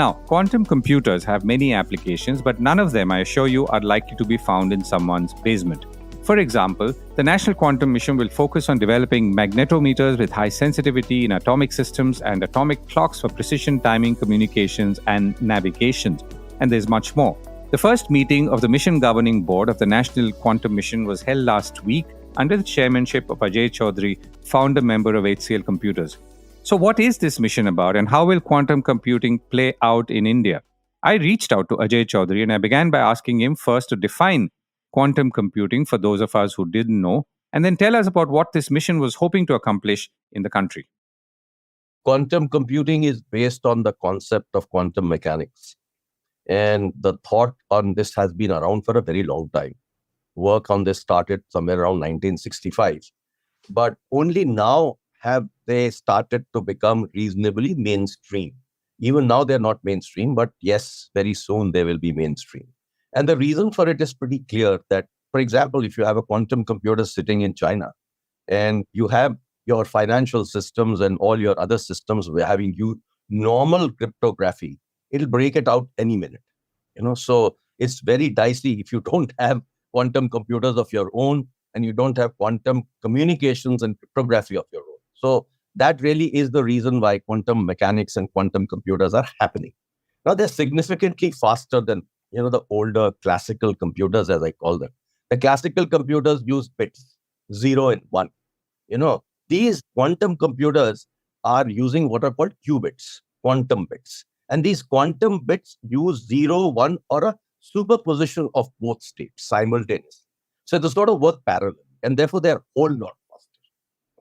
Now, quantum computers have many applications, but none of them, I assure you, are likely to be found in someone's basement. For example, the National Quantum Mission will focus on developing magnetometers with high sensitivity in atomic systems and atomic clocks for precision timing, communications, and navigation. And there's much more. The first meeting of the Mission Governing Board of the National Quantum Mission was held last week under the chairmanship of Ajai Chowdhry, founder member of HCL Computers. So what is this mission about, and how will quantum computing play out in India? I reached out to Ajai Chowdhry and I began by asking him first to define quantum computing for those of us who didn't know, and then tell us about what this mission was hoping to accomplish in the country. Quantum computing is based on the concept of quantum mechanics. And the thought on this has been around for a very long time. Work on this started somewhere around 1965. But only now have they started to become reasonably mainstream. Even now they're not mainstream, but yes, very soon they will be mainstream. And the reason for it is pretty clear that, for example, if you have a quantum computer sitting in China and you have your financial systems and all your other systems having you normal cryptography, it'll break it out any minute. So it's very dicey if you don't have quantum computers of your own and you don't have quantum communications and cryptography of your own. So that really is the reason why quantum mechanics and quantum computers are happening. Now they're significantly faster than the older classical computers, as I call them. The classical computers use bits, 0 and 1. These quantum computers are using what are called qubits, quantum bits. And these quantum bits use 0, 1, or a superposition of both states simultaneously. So they sort of work parallel, and therefore they're a whole lot faster.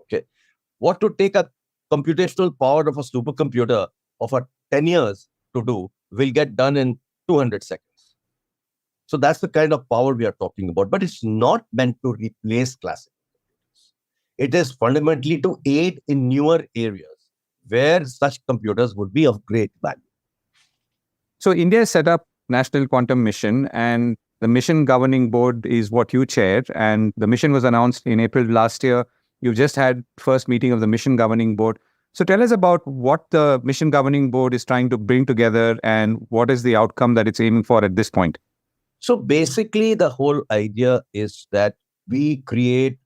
Okay. What to take a computational power of a supercomputer of 10 years to do will get done in 200 seconds. So that's the kind of power we are talking about. But it's not meant to replace classical computers. It is fundamentally to aid in newer areas where such computers would be of great value. So India set up National Quantum Mission, and the Mission Governing Board is what you chair, and the mission was announced in April last year. You've just had first meeting of the Mission Governing Board. So tell us about what the Mission Governing Board is trying to bring together and what is the outcome that it's aiming for at this point. So basically, the whole idea is that we create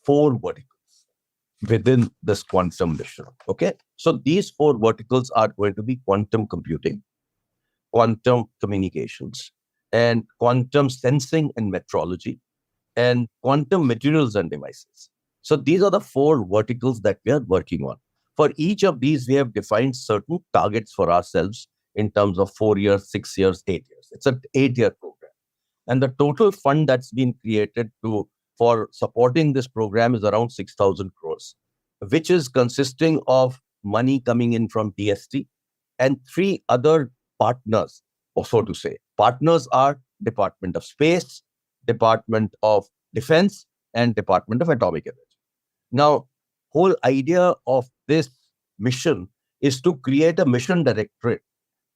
4 verticals within this quantum mission. Okay. So these 4 verticals are going to be quantum computing, quantum communications, and quantum sensing and metrology, and quantum materials and devices. So these are the 4 verticals that we are working on. For each of these, we have defined certain targets for ourselves in terms of 4 years, 6 years, 8 years. It's an 8-year program. And the total fund that's been created for supporting this program is around 6,000 crores, which is consisting of money coming in from DST and 3 other partners, or so to say. Partners are Department of Space, Department of Defense, and Department of Atomic Energy. Now, whole idea of this mission is to create a mission directorate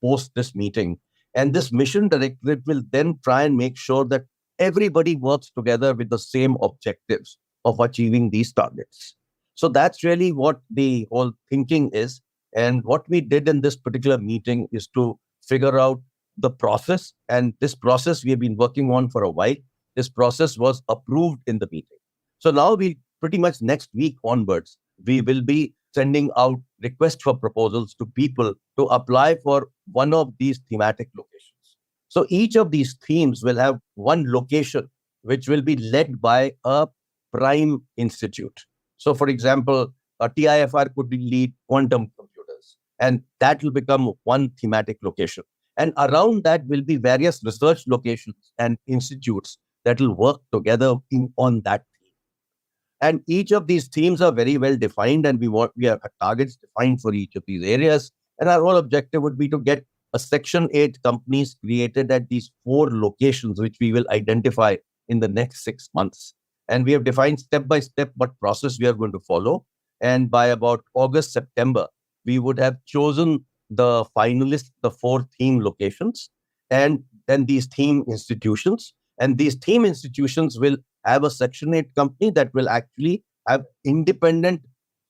post this meeting. And this mission directorate will then try and make sure that everybody works together with the same objectives of achieving these targets. So that's really what the whole thinking is. And what we did in this particular meeting is to figure out the process. And this process we have been working on for a while. This process was approved in the meeting. So now we pretty much next week onwards, we will be sending out requests for proposals to people to apply for one of these thematic locations. So each of these themes will have one location, which will be led by a prime institute. So for example, a TIFR could lead quantum computers, and that will become one thematic location. And around that will be various research locations and institutes that will work together on that. And each of these themes are very well defined, and we have targets defined for each of these areas. And our whole objective would be to get a Section 8 companies created at these 4 locations, which we will identify in the next 6 months. And we have defined step by step what process we are going to follow. And by about August, September, we would have chosen the finalists, the 4 theme locations, and then these theme institutions. And these theme institutions will have a Section 8 company that will actually have independent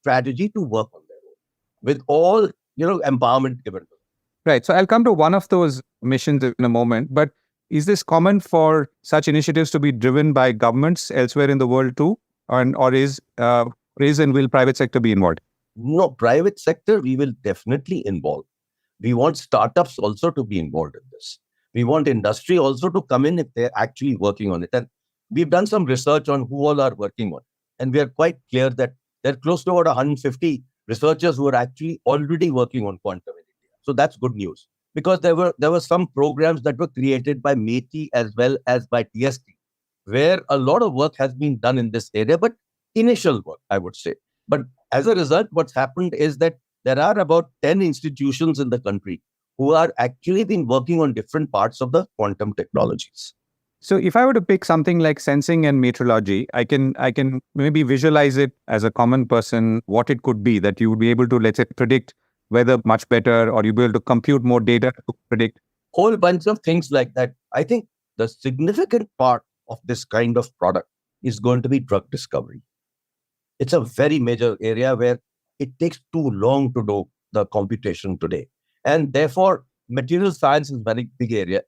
strategy to work on their own with all, empowerment given to them. Right. So I'll come to one of those missions in a moment. But is this common for such initiatives to be driven by governments elsewhere in the world too? Or is and will private sector be involved? No, private sector, we will definitely involve. We want startups also to be involved in this. We want industry also to come in if they're actually working on it. And we've done some research on who all are working on it. And we are quite clear that there are close to about 150 researchers who are actually already working on quantum in India. So that's good news. Because there were some programs that were created by METI as well as by TST, where a lot of work has been done in this area, but initial work, I would say. But as a result, what's happened is that there are about 10 institutions in the country who are actually been working on different parts of the quantum technologies. So if I were to pick something like sensing and metrology, I can maybe visualize it as a common person what it could be, that you would be able to, let's say, predict weather much better, or you'll be able to compute more data to predict. Whole bunch of things like that. I think the significant part of this kind of product is going to be drug discovery. It's a very major area where it takes too long to do the computation today. And therefore, material science is a very big area.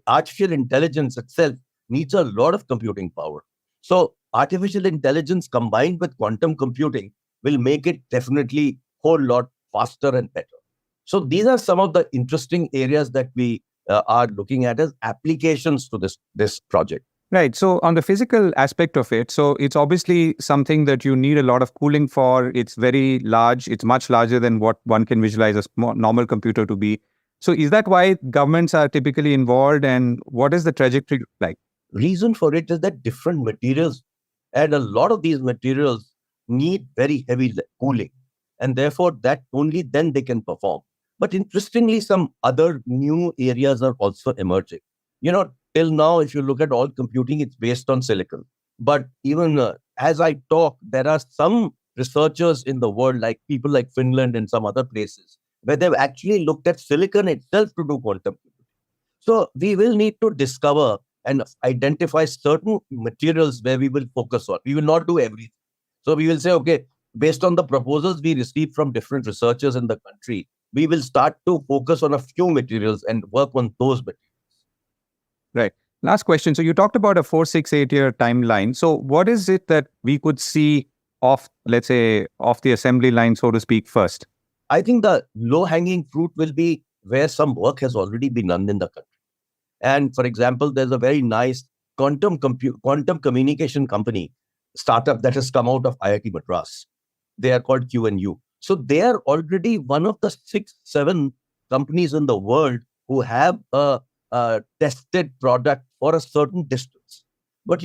Artificial intelligence itself needs a lot of computing power. So artificial intelligence combined with quantum computing will make it definitely whole lot faster and better. So these are some of the interesting areas that we are looking at as applications to this project. Right. So on the physical aspect of it, so it's obviously something that you need a lot of cooling for. It's very large. It's much larger than what one can visualize a normal computer to be. So is that why governments are typically involved, and what is the trajectory like? Reason for it is that different materials, and a lot of these materials need very heavy cooling, and therefore that only then they can perform. But interestingly, some other new areas are also emerging. Till now, if you look at all computing, it's based on silicon. But even as I talk, there are some researchers in the world, like people like Finland and some other places, where they've actually looked at silicon itself to do quantum computing. So we will need to discover and identify certain materials where we will focus on. We will not do everything. So we will say, okay, based on the proposals we receive from different researchers in the country, we will start to focus on a few materials and work on those materials. Right. Last question. So you talked about a 4, 6, 8 year timeline. So what is it that we could see off, let's say, off the assembly line, so to speak, first? I think the low-hanging fruit will be where some work has already been done in the country. And for example, there's a very nice quantum communication company startup that has come out of IIT Madras. They are called QNU. So they are already one of the 6, 7 companies in the world who have a tested product for a certain distance. But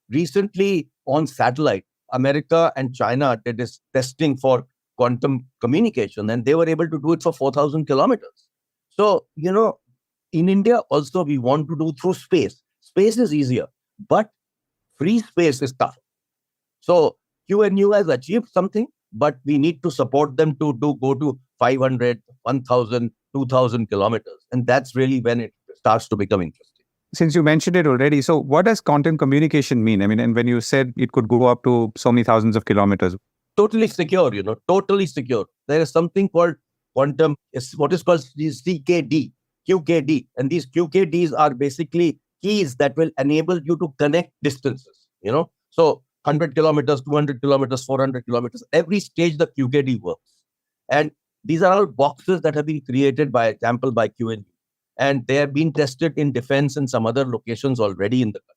recently on satellite, America and China did this testing for quantum communication, and they were able to do it for 4,000 kilometers. So, in India also, we want to do through space. Space is easier, but free space is tough. So QNU has achieved something, but we need to support them to go to 500, 1,000, 2,000 kilometers. And that's really when it starts to become interesting. Since you mentioned it already, so what does quantum communication mean? I mean, and when you said it could go up to so many thousands of kilometers. Totally secure, totally secure. There is something called quantum, what is called CKD, QKD. And these QKDs are basically keys that will enable you to connect distances, So 100 kilometers, 200 kilometers, 400 kilometers, every stage the QKD works. And these are all boxes that have been created, by example, by QNU. And they have been tested in defense and some other locations already in the country.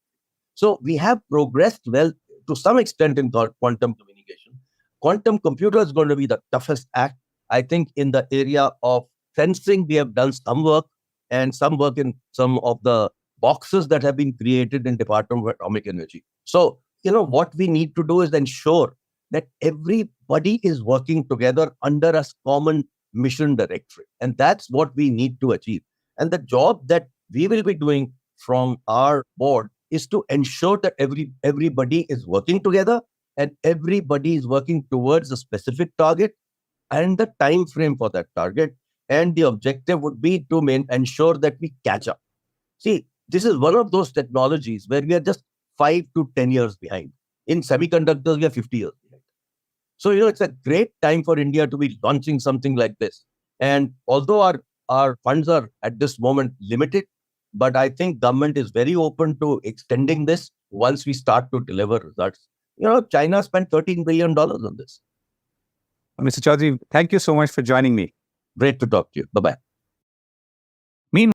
So we have progressed well to some extent in quantum communication. Quantum computer is going to be the toughest act. I think in the area of sensing, we have done some work, and some work in some of the boxes that have been created in Department of Atomic Energy. So, what we need to do is ensure that everybody is working together under a common mission directory. And that's what we need to achieve. And the job that we will be doing from our board is to ensure that everybody is working together and everybody is working towards a specific target and the time frame for that target. And the objective would be to ensure that we catch up. See, this is one of those technologies where we are just 5 to 10 years behind. In semiconductors, we are 50 years behind. So, it's a great time for India to be launching something like this. And although our our funds are at this moment limited, but I think government is very open to extending this once we start to deliver results. China spent $13 billion on this. Mr. Chaudhry, thank you so much for joining me. Great to talk to you. Bye-bye.